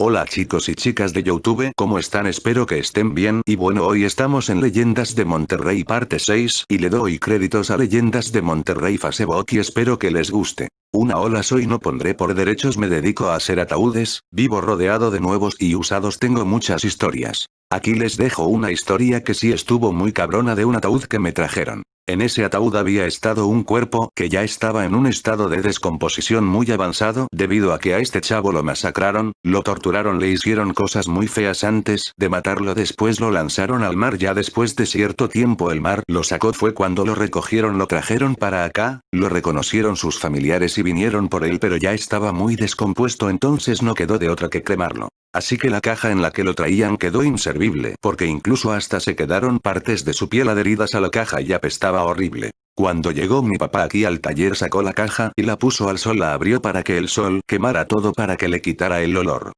Hola chicos y chicas de YouTube, ¿cómo están? Espero que estén bien y bueno, hoy estamos en Leyendas de Monterrey parte 6 y le doy créditos a Leyendas de Monterrey Facebook y espero que les guste. Hola, soy No Pondré por Derechos, me dedico a hacer ataúdes, vivo rodeado de nuevos y usados, tengo muchas historias. Aquí les dejo una historia que sí estuvo muy cabrona de un ataúd que me trajeron. En ese ataúd había estado un cuerpo que ya estaba en un estado de descomposición muy avanzado debido a que a este chavo lo masacraron, lo torturaron, le hicieron cosas muy feas antes de matarlo, después lo lanzaron al mar, ya después de cierto tiempo el mar lo sacó, fue cuando lo recogieron, lo trajeron para acá, lo reconocieron sus familiares y vinieron por él, pero ya estaba muy descompuesto, entonces no quedó de otra que cremarlo. Así que la caja en la que lo traían quedó inservible porque incluso hasta se quedaron partes de su piel adheridas a la caja y apestaba horrible. Cuando llegó mi papá aquí al taller sacó la caja y la puso al sol, la abrió para que el sol quemara todo para que le quitara el olor.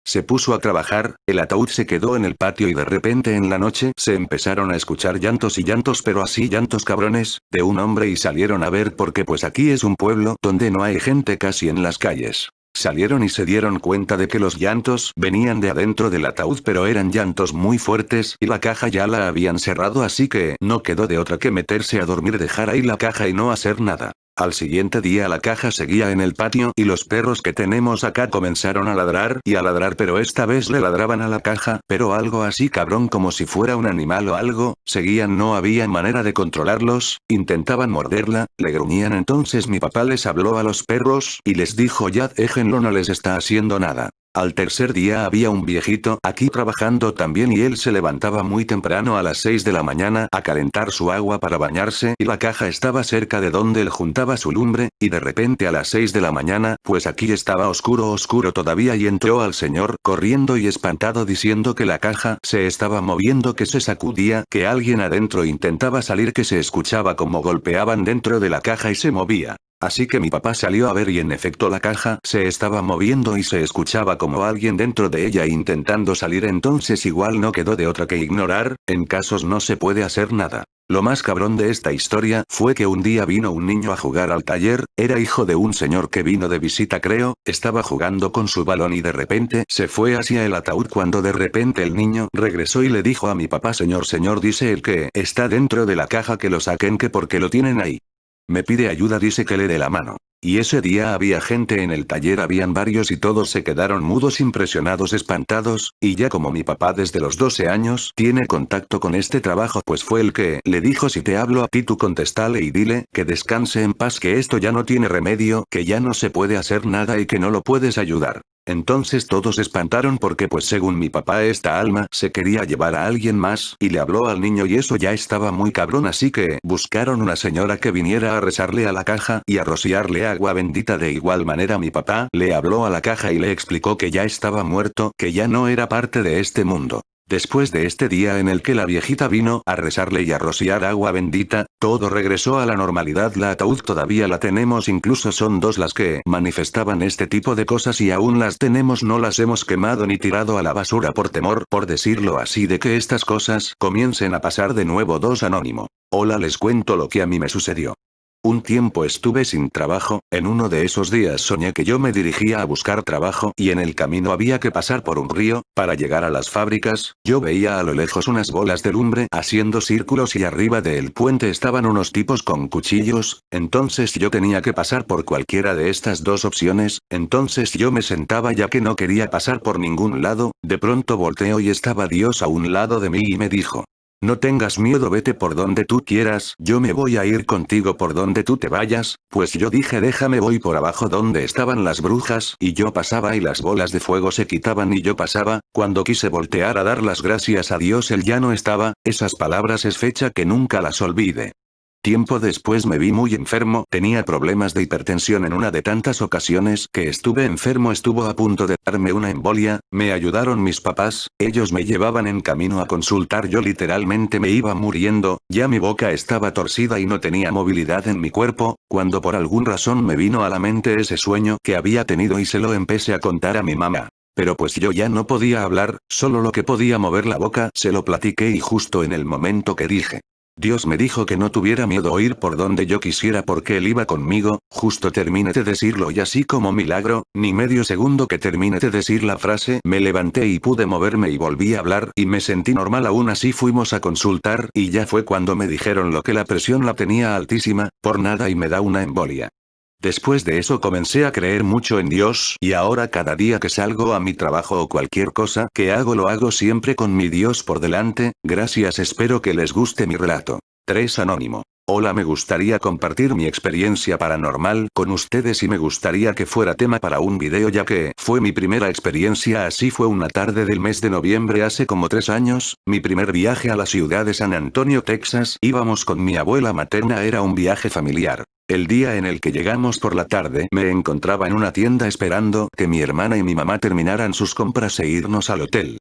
Se puso a trabajar, el ataúd se quedó en el patio y de repente en la noche se empezaron a escuchar llantos y llantos, pero así llantos cabrones, de un hombre, y salieron a ver porque pues aquí es un pueblo donde no hay gente casi en las calles. Salieron y se dieron cuenta de que los llantos venían de adentro del ataúd, pero eran llantos muy fuertes y la caja ya la habían cerrado, así que no quedó de otra que meterse a dormir, dejar ahí la caja y no hacer nada. Al siguiente día la caja seguía en el patio y los perros que tenemos acá comenzaron a ladrar y a ladrar, pero esta vez le ladraban a la caja, pero algo así cabrón como si fuera un animal o algo, seguían, no había manera de controlarlos, intentaban morderla, le gruñían. Entonces mi papá les habló a los perros y les dijo: ya déjenlo, no les está haciendo nada. Al tercer día había un viejito aquí trabajando también y él se levantaba muy temprano a las 6 de la mañana a calentar su agua para bañarse y la caja estaba cerca de donde él juntaba su lumbre, y de repente a las 6 de la mañana, pues aquí estaba oscuro todavía, y entró al señor corriendo y espantado diciendo que la caja se estaba moviendo, que se sacudía, que alguien adentro intentaba salir, que se escuchaba como golpeaban dentro de la caja y se movía. Así que mi papá salió a ver y en efecto la caja se estaba moviendo y se escuchaba como alguien dentro de ella intentando salir, entonces igual no quedó de otra que ignorar, en casos no se puede hacer nada. Lo más cabrón de esta historia fue que un día vino un niño a jugar al taller, era hijo de un señor que vino de visita creo, estaba jugando con su balón y de repente se fue hacia el ataúd, cuando de repente el niño regresó y le dijo a mi papá: señor, dice el que está dentro de la caja que lo saquen, que porque lo tienen ahí. Me pide ayuda, dice que le dé la mano. Y ese día había gente en el taller, habían varios y todos se quedaron mudos, impresionados, espantados, y ya como mi papá desde los 12 años tiene contacto con este trabajo, pues fue el que le dijo: si te hablo a ti tú contéstale y dile que descanse en paz, que esto ya no tiene remedio, que ya no se puede hacer nada y que no lo puedes ayudar. Entonces todos se espantaron porque pues según mi papá esta alma se quería llevar a alguien más y le habló al niño y eso ya estaba muy cabrón, así que buscaron una señora que viniera a rezarle a la caja y a rociarle agua bendita. De igual manera mi papá le habló a la caja y le explicó que ya estaba muerto, que ya no era parte de este mundo. Después de este día en el que la viejita vino a rezarle y a rociar agua bendita, todo regresó a la normalidad. La ataúd todavía la tenemos, incluso son dos las que manifestaban este tipo de cosas y aún las tenemos, no las hemos quemado ni tirado a la basura por temor, por decirlo así, de que estas cosas comiencen a pasar de nuevo. 2 Anónimo. Hola, les cuento lo que a mí me sucedió. Un tiempo estuve sin trabajo, en uno de esos días soñé que yo me dirigía a buscar trabajo y en el camino había que pasar por un río, para llegar a las fábricas. Yo veía a lo lejos unas bolas de lumbre haciendo círculos y arriba del puente estaban unos tipos con cuchillos, entonces yo tenía que pasar por cualquiera de estas dos opciones, entonces yo me sentaba ya que no quería pasar por ningún lado. De pronto volteo y estaba Dios a un lado de mí y me dijo: no tengas miedo, vete por donde tú quieras, yo me voy a ir contigo por donde tú te vayas. Pues yo dije: déjame, voy por abajo donde estaban las brujas, y yo pasaba y las bolas de fuego se quitaban y yo pasaba. Cuando quise voltear a dar las gracias a Dios, él ya no estaba. Esas palabras es fecha que nunca las olvide. Tiempo después me vi muy enfermo, tenía problemas de hipertensión en una de tantas ocasiones que estuve enfermo, estuvo a punto de darme una embolia, me ayudaron mis papás, ellos me llevaban en camino a consultar, yo literalmente me iba muriendo, ya mi boca estaba torcida y no tenía movilidad en mi cuerpo, cuando por alguna razón me vino a la mente ese sueño que había tenido y se lo empecé a contar a mi mamá. Pero pues yo ya no podía hablar, solo lo que podía mover la boca, se lo platiqué y justo en el momento que dije: Dios me dijo que no tuviera miedo o ir por donde yo quisiera porque Él iba conmigo. Justo terminé de decirlo y así como milagro, ni medio segundo que terminé de decir la frase, me levanté y pude moverme y volví a hablar y me sentí normal. Aún así fuimos a consultar y ya fue cuando me dijeron lo que la presión la tenía altísima, por nada y me da una embolia. Después de eso comencé a creer mucho en Dios y ahora cada día que salgo a mi trabajo o cualquier cosa que hago lo hago siempre con mi Dios por delante. Gracias, espero que les guste mi relato. 3 Anónimo. Hola, me gustaría compartir mi experiencia paranormal con ustedes y me gustaría que fuera tema para un video ya que fue mi primera experiencia. Así fue una tarde del mes de noviembre hace como 3 años, mi primer viaje a la ciudad de San Antonio, Texas. Íbamos con mi abuela materna, era un viaje familiar. El día en el que llegamos por la tarde me encontraba en una tienda esperando que mi hermana y mi mamá terminaran sus compras e irnos al hotel.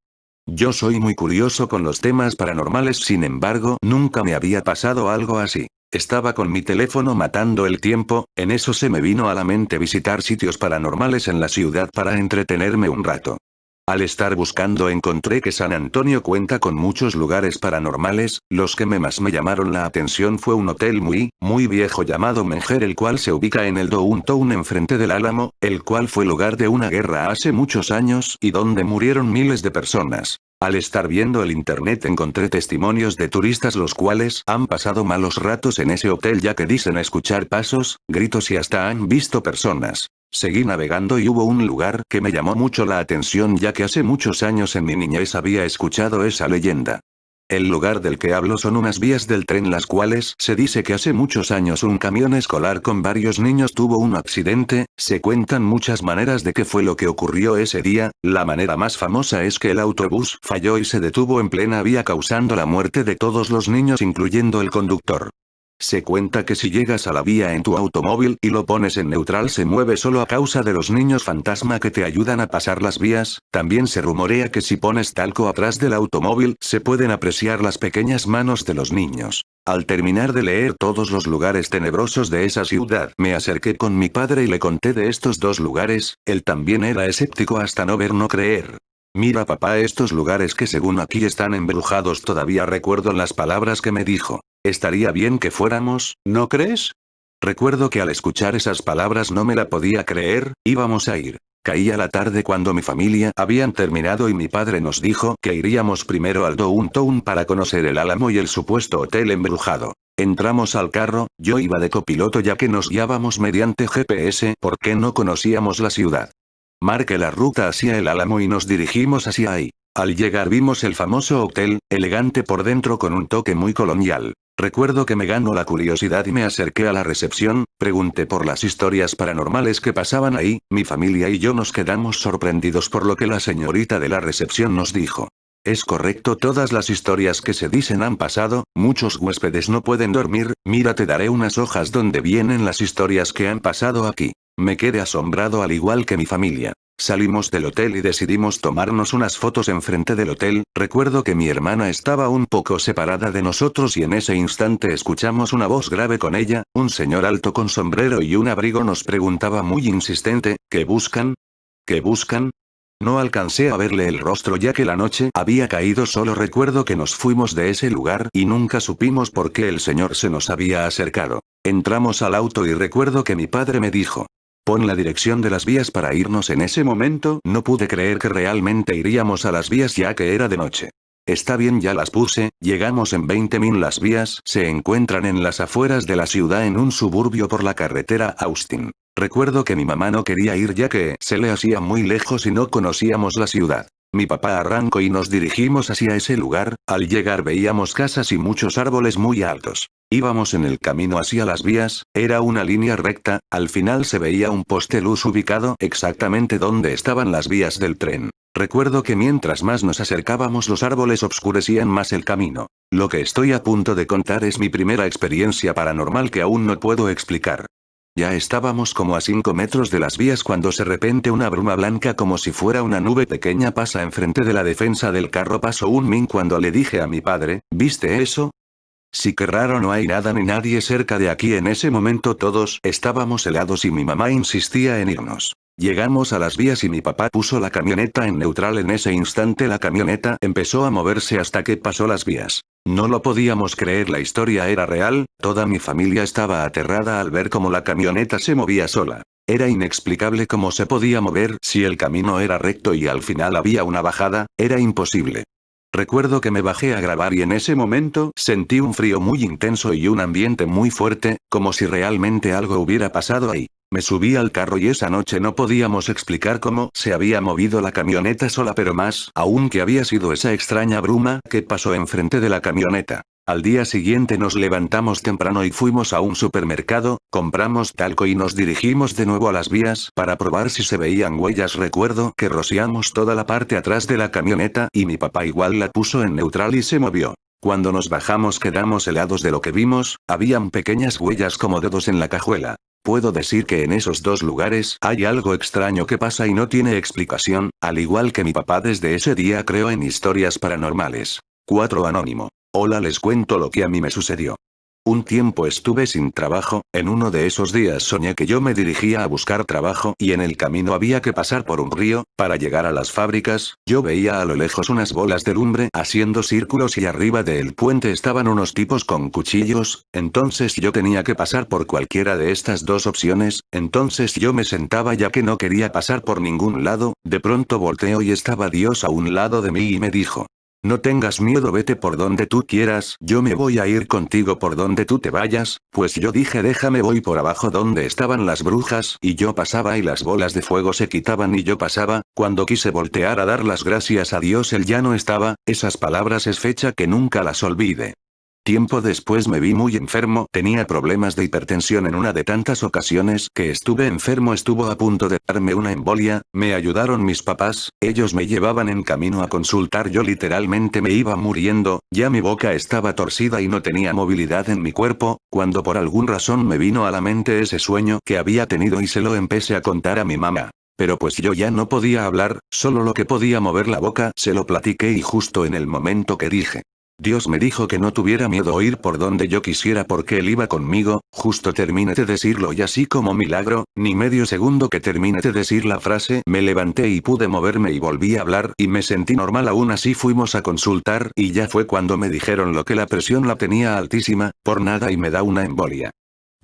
Yo soy muy curioso con los temas paranormales, sin embargo, nunca me había pasado algo así. Estaba con mi teléfono matando el tiempo, en eso se me vino a la mente visitar sitios paranormales en la ciudad para entretenerme un rato. Al estar buscando encontré que San Antonio cuenta con muchos lugares paranormales. Los que más me llamaron la atención fue un hotel muy viejo llamado Menger, el cual se ubica en el Downtown enfrente del Álamo, el cual fue lugar de una guerra hace muchos años y donde murieron miles de personas. Al estar viendo el internet encontré testimonios de turistas los cuales han pasado malos ratos en ese hotel ya que dicen escuchar pasos, gritos y hasta han visto personas. Seguí navegando y hubo un lugar que me llamó mucho la atención ya que hace muchos años en mi niñez había escuchado esa leyenda. El lugar del que hablo son unas vías del tren las cuales se dice que hace muchos años un camión escolar con varios niños tuvo un accidente. Se cuentan muchas maneras de qué fue lo que ocurrió ese día. La manera más famosa es que el autobús falló y se detuvo en plena vía causando la muerte de todos los niños incluyendo el conductor. Se cuenta que si llegas a la vía en tu automóvil y lo pones en neutral se mueve solo a causa de los niños fantasma que te ayudan a pasar las vías. También se rumorea que si pones talco atrás del automóvil se pueden apreciar las pequeñas manos de los niños. Al terminar de leer todos los lugares tenebrosos de esa ciudad, me acerqué con mi padre y le conté de estos 2 lugares. Él también era escéptico hasta no ver no creer. Mira papá, estos lugares que según aquí están embrujados, todavía recuerdo las palabras que me dijo. Estaría bien que fuéramos, ¿no crees? Recuerdo que al escuchar esas palabras no me la podía creer. Íbamos a ir. Caía la tarde cuando mi familia habían terminado y mi padre nos dijo que iríamos primero al Downtown para conocer el Álamo y el supuesto hotel embrujado. Entramos al carro, yo iba de copiloto ya que nos guiábamos mediante GPS porque no conocíamos la ciudad. Marqué la ruta hacia el Álamo y nos dirigimos hacia ahí. Al llegar vimos el famoso hotel, elegante por dentro con un toque muy colonial. Recuerdo que me ganó la curiosidad y me acerqué a la recepción, pregunté por las historias paranormales que pasaban ahí. Mi familia y yo nos quedamos sorprendidos por lo que la señorita de la recepción nos dijo. Es correcto, todas las historias que se dicen han pasado, muchos huéspedes no pueden dormir. Mira, te daré unas hojas donde vienen las historias que han pasado aquí. Me quedé asombrado al igual que mi familia. Salimos del hotel y decidimos tomarnos unas fotos enfrente del hotel. Recuerdo que mi hermana estaba un poco separada de nosotros y en ese instante escuchamos una voz grave con ella. Un señor alto con sombrero y un abrigo nos preguntaba muy insistente, ¿qué buscan? ¿Qué buscan? No alcancé a verle el rostro ya que la noche había caído, solo recuerdo que nos fuimos de ese lugar y nunca supimos por qué el señor se nos había acercado. Entramos al auto y recuerdo que mi padre me dijo. Pon la dirección de las vías para irnos. En ese momento no pude creer que realmente iríamos a las vías ya que era de noche. Está bien, ya las puse. Llegamos en 20 min. Las vías se encuentran en las afueras de la ciudad en un suburbio por la carretera Austin. Recuerdo que mi mamá no quería ir ya que se le hacía muy lejos y no conocíamos la ciudad. Mi papá arrancó y nos dirigimos hacia ese lugar. Al llegar veíamos casas y muchos árboles muy altos. Íbamos en el camino hacia las vías, era una línea recta, al final se veía un poste luz ubicado exactamente donde estaban las vías del tren. Recuerdo que mientras más nos acercábamos los árboles obscurecían más el camino. Lo que estoy a punto de contar es mi primera experiencia paranormal que aún no puedo explicar. Ya estábamos como a 5 metros de las vías cuando de repente una bruma blanca como si fuera una nube pequeña pasa enfrente de la defensa del carro. Pasó un min cuando le dije a mi padre, ¿viste eso? Sí, qué raro, no hay nada ni nadie cerca de aquí. En ese momento todos estábamos helados y mi mamá insistía en irnos. Llegamos a las vías y mi papá puso la camioneta en neutral. En ese instante la camioneta empezó a moverse hasta que pasó las vías. No lo podíamos creer, la historia era real, toda mi familia estaba aterrada al ver cómo la camioneta se movía sola. Era inexplicable cómo se podía mover si el camino era recto y al final había una bajada, era imposible. Recuerdo que me bajé a grabar y en ese momento sentí un frío muy intenso y un ambiente muy fuerte, como si realmente algo hubiera pasado ahí. Me subí al carro y esa noche no podíamos explicar cómo se había movido la camioneta sola, pero más aún que había sido esa extraña bruma que pasó enfrente de la camioneta. Al día siguiente nos levantamos temprano y fuimos a un supermercado, compramos talco y nos dirigimos de nuevo a las vías para probar si se veían huellas. Recuerdo que rociamos toda la parte atrás de la camioneta y mi papá igual la puso en neutral y se movió. Cuando nos bajamos quedamos helados de lo que vimos, habían pequeñas huellas como dedos en la cajuela. Puedo decir que en esos dos lugares hay algo extraño que pasa y no tiene explicación, al igual que mi papá. Desde ese día creo en historias paranormales. 4 Anónimo. Hola, les cuento lo que a mí me sucedió. Un tiempo estuve sin trabajo, en uno de esos días soñé que yo me dirigía a buscar trabajo y en el camino había que pasar por un río, para llegar a las fábricas. Yo veía a lo lejos unas bolas de lumbre haciendo círculos y arriba del puente estaban unos tipos con cuchillos, entonces yo tenía que pasar por cualquiera de estas dos opciones, entonces yo me sentaba ya que no quería pasar por ningún lado. De pronto volteo y estaba Dios a un lado de mí y me dijo: no tengas miedo, vete por donde tú quieras, yo me voy a ir contigo por donde tú te vayas. Pues yo dije, déjame, voy por abajo donde estaban las brujas, y yo pasaba y las bolas de fuego se quitaban y yo pasaba. Cuando quise voltear a dar las gracias a Dios, él ya no estaba. Esas palabras es fecha que nunca las olvide. Tiempo después me vi muy enfermo, tenía problemas de hipertensión en una de tantas ocasiones que estuve enfermo, estuvo a punto de darme una embolia, me ayudaron mis papás, ellos me llevaban en camino a consultar, yo literalmente me iba muriendo, ya mi boca estaba torcida y no tenía movilidad en mi cuerpo, cuando por algún razón me vino a la mente ese sueño que había tenido y se lo empecé a contar a mi mamá. Pero pues yo ya no podía hablar, solo lo que podía mover la boca, se lo platiqué y justo en el momento que dije: Dios me dijo que no tuviera miedo a ir por donde yo quisiera porque Él iba conmigo, justo terminé de decirlo y así como milagro, ni medio segundo que terminé de decir la frase, me levanté y pude moverme y volví a hablar y me sentí normal. Aún así fuimos a consultar y ya fue cuando me dijeron lo que la presión la tenía altísima, por nada y me da una embolia.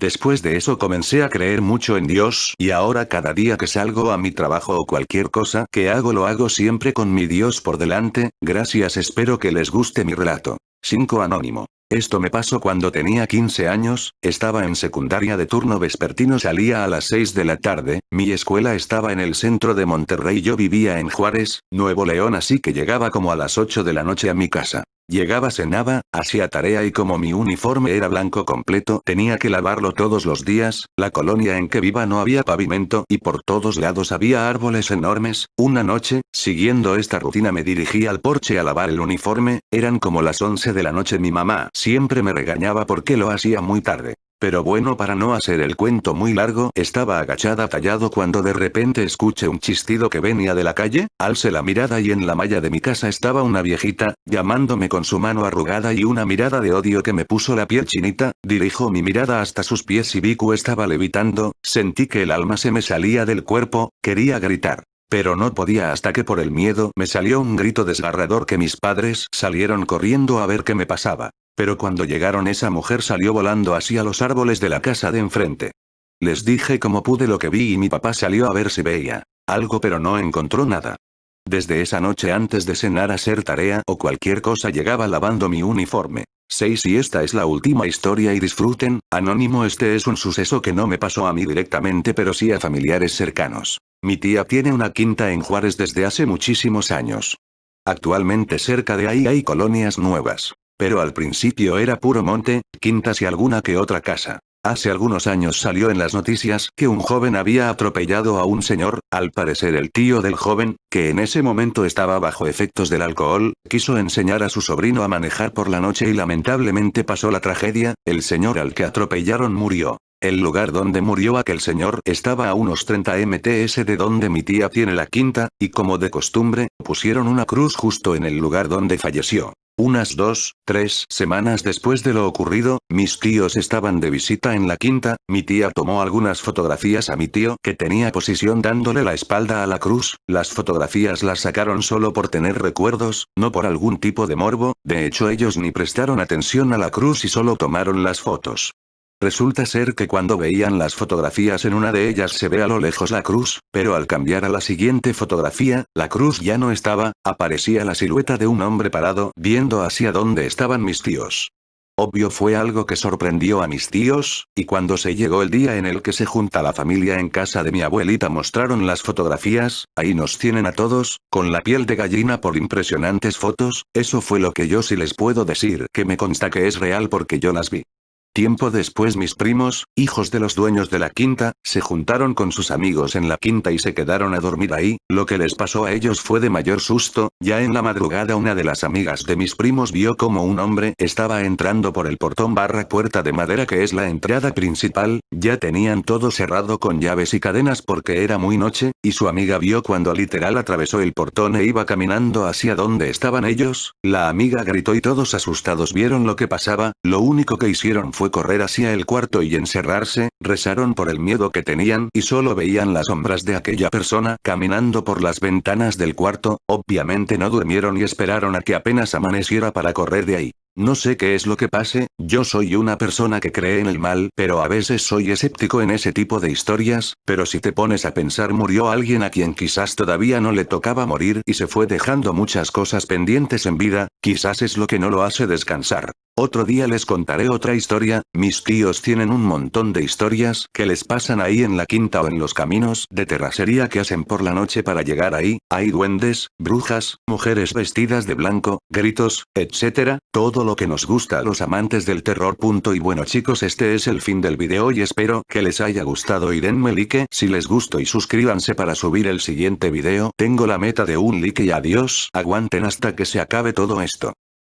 Después de eso comencé a creer mucho en Dios y ahora cada día que salgo a mi trabajo o cualquier cosa que hago lo hago siempre con mi Dios por delante. Gracias, espero que les guste mi relato. 5 Anónimo. Esto me pasó cuando tenía 15 años, estaba en secundaria de turno vespertino, salía a las 6 de la tarde, mi escuela estaba en el centro de Monterrey, yo vivía en Juárez, Nuevo León, así que llegaba como a las 8 de la noche a mi casa. Llegaba, cenaba, hacía tarea y como mi uniforme era blanco completo tenía que lavarlo todos los días. La colonia en que viva no había pavimento y por todos lados había árboles enormes. Una noche, siguiendo esta rutina, me dirigí al porche a lavar el uniforme, eran como las 11 de la noche. Mi mamá siempre me regañaba porque lo hacía muy tarde. Pero bueno, para no hacer el cuento muy largo, estaba agachada tallado cuando de repente escuché un chistido que venía de la calle, alcé la mirada y en la malla de mi casa estaba una viejita, llamándome con su mano arrugada y una mirada de odio que me puso la piel chinita. Dirijo mi mirada hasta sus pies y vi que estaba levitando, sentí que el alma se me salía del cuerpo, quería gritar. Pero no podía hasta que por el miedo me salió un grito desgarrador que mis padres salieron corriendo a ver qué me pasaba. Pero cuando llegaron esa mujer salió volando hacia los árboles de la casa de enfrente. Les dije como pude lo que vi y mi papá salió a ver si veía algo pero no encontró nada. Desde esa noche antes de cenar, hacer tarea o cualquier cosa, llegaba lavando mi uniforme. 6 Y esta es la última historia y disfruten. Anónimo. Este es un suceso que no me pasó a mí directamente pero sí a familiares cercanos. Mi tía tiene una quinta en Juárez desde hace muchísimos años. Actualmente cerca de ahí hay colonias nuevas. Pero al principio era puro monte, quintas y alguna que otra casa. Hace algunos años salió en las noticias que un joven había atropellado a un señor, al parecer el tío del joven, que en ese momento estaba bajo efectos del alcohol, quiso enseñar a su sobrino a manejar por la noche y lamentablemente pasó la tragedia, el señor al que atropellaron murió. El lugar donde murió aquel señor estaba a unos 30 mts de donde mi tía tiene la quinta, y como de costumbre, pusieron una cruz justo en el lugar donde falleció. Unas 2, 3 semanas después de lo ocurrido, mis tíos estaban de visita en la quinta, mi tía tomó algunas fotografías a mi tío que tenía posición dándole la espalda a la cruz, las fotografías las sacaron solo por tener recuerdos, no por algún tipo de morbo, de hecho ellos ni prestaron atención a la cruz y solo tomaron las fotos. Resulta ser que cuando veían las fotografías en una de ellas se ve a lo lejos la cruz, pero al cambiar a la siguiente fotografía, la cruz ya no estaba, aparecía la silueta de un hombre parado viendo hacia donde estaban mis tíos. Obvio fue algo que sorprendió a mis tíos, y cuando se llegó el día en el que se junta la familia en casa de mi abuelita mostraron las fotografías, ahí nos tienen a todos, con la piel de gallina por impresionantes fotos, eso fue lo que yo sí les puedo decir que me consta que es real porque yo las vi. Tiempo después mis primos, hijos de los dueños de la quinta, se juntaron con sus amigos en la quinta y se quedaron a dormir ahí, lo que les pasó a ellos fue de mayor susto, ya en la madrugada una de las amigas de mis primos vio como un hombre estaba entrando por el portón / puerta de madera que es la entrada principal, ya tenían todo cerrado con llaves y cadenas porque era muy noche, y su amiga vio cuando literal atravesó el portón e iba caminando hacia donde estaban ellos, la amiga gritó y todos asustados vieron lo que pasaba, lo único que hicieron fue correr hacia el cuarto y encerrarse, rezaron por el miedo que tenían y solo veían las sombras de aquella persona caminando por las ventanas del cuarto, obviamente no durmieron y esperaron a que apenas amaneciera para correr de ahí. No sé qué es lo que pase, yo soy una persona que cree en el mal, pero a veces soy escéptico en ese tipo de historias, pero si te pones a pensar murió alguien a quien quizás todavía no le tocaba morir y se fue dejando muchas cosas pendientes en vida, quizás es lo que no lo hace descansar. Otro día les contaré otra historia, mis tíos tienen un montón de historias que les pasan ahí en la quinta o en los caminos de terracería que hacen por la noche para llegar ahí, hay duendes, brujas, mujeres vestidas de blanco, gritos, etc., todo lo que nos gusta a los amantes del terror. Y bueno chicos, este es el fin del video y espero que les haya gustado y denme like si les gustó y suscríbanse para subir el siguiente video, tengo la meta de un like y adiós, aguanten hasta que se acabe todo esto.